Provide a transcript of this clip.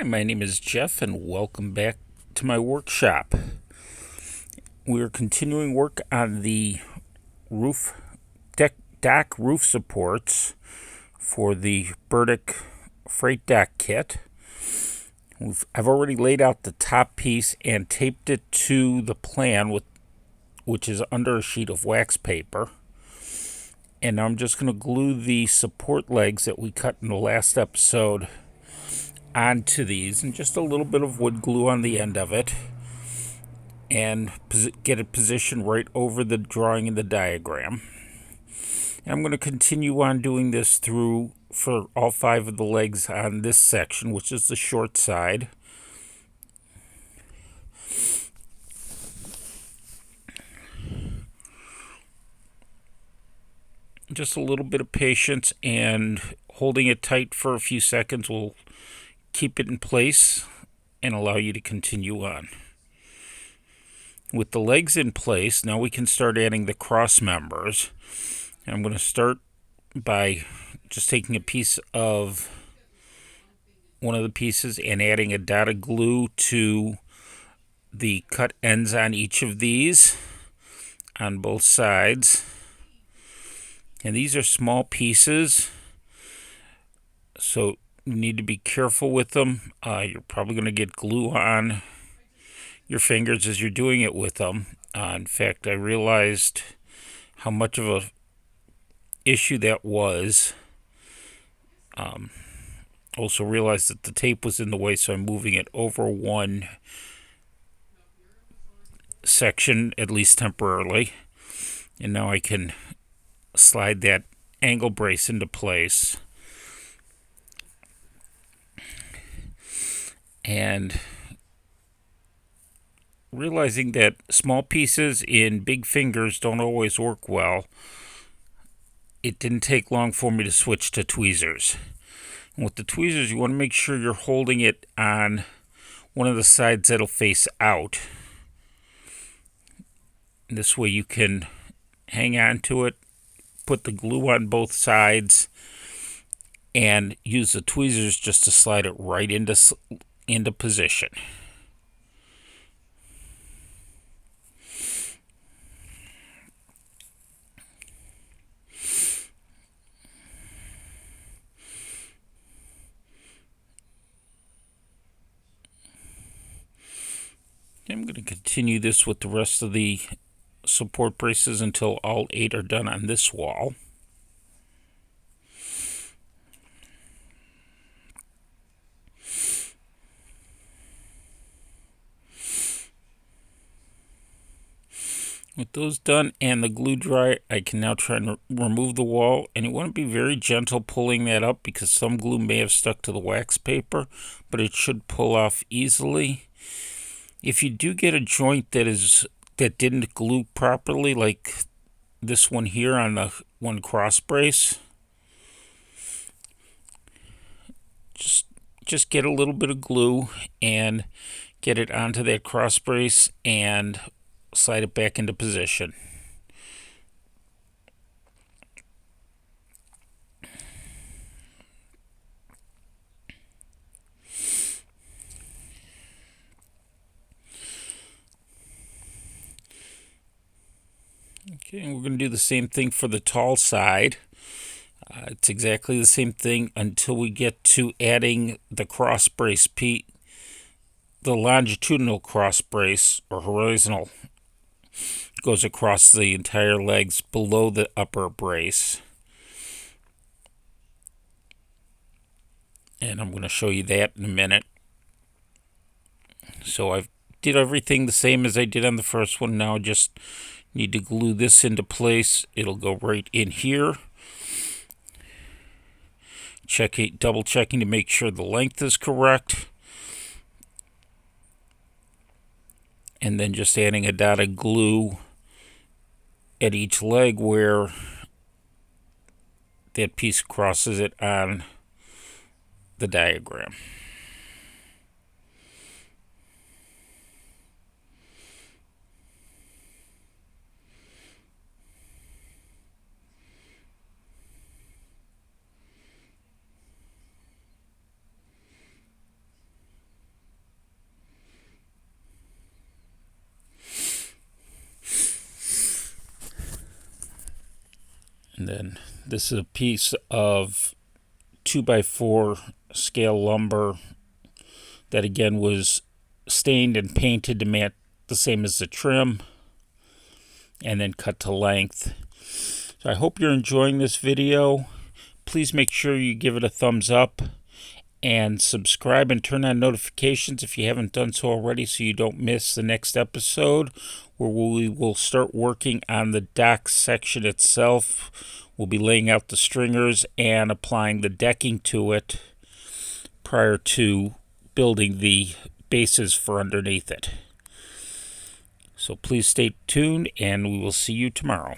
Hi, my name is Jeff, and welcome back to my workshop. We're continuing work on the roof dock roof supports for the Burdick Freight Dock kit. I've already laid out the top piece and taped it to the plan, which is under a sheet of wax paper. And now I'm just going to glue the support legs that we cut in the last episode onto these, and just a little bit of wood glue on the end of it, and get it positioned right over the drawing in the diagram. And I'm going to continue on doing this through for all 5 of the legs on this section, which is the short side. Just a little bit of patience, and holding it tight for a few seconds will keep it in place and allow you to continue on. With the legs in place, now we can start adding the cross members. And I'm going to start by just taking a piece of one of the pieces and adding a dot of glue to the cut ends on each of these on both sides. And these are small pieces, so you need to be careful with them. You're probably going to get glue on your fingers as you're doing it with them. In fact, I realized how much of a issue that was. Also realized that the tape was in the way, so I'm moving it over one section, at least temporarily. And now I can slide that angle brace into place. And realizing that small pieces in big fingers don't always work well, it didn't take long for me to switch to tweezers. And with the tweezers, you want to make sure you're holding it on one of the sides that'll face out. And this way you can hang on to it, put the glue on both sides, and use the tweezers just to slide it right into position. I'm going to continue this with the rest of the support braces until all 8 are done on this wall. With those done and the glue dry, I can now try and remove the wall. And you want to be very gentle pulling that up, because some glue may have stuck to the wax paper, but it should pull off easily. If you do get a joint that didn't glue properly, like this one here on the one cross brace, just get a little bit of glue and get it onto that cross brace and slide it back into position. Okay, and we're going to do the same thing for the tall side. It's exactly the same thing until we get to adding the cross brace piece, the longitudinal cross brace, or horizontal, goes across the entire legs below the upper brace. And I'm going to show you that in a minute. So I've did everything the same as I did on the first one. Now I just need to glue this into place. It'll go right in here. Double checking to make sure the length is correct. And then just adding a dot of glue at each leg where that piece crosses it on the diagram. And then this is a piece of 2x4 scale lumber that again was stained and painted to match the same as the trim, and then cut to length. So I hope you're enjoying this video. Please make sure you give it a thumbs up and subscribe and turn on notifications if you haven't done so already, so you don't miss the next episode, where we will start working on the dock section itself. We'll be laying out the stringers and applying the decking to it prior to building the bases for underneath it. So please stay tuned, and we will see you tomorrow.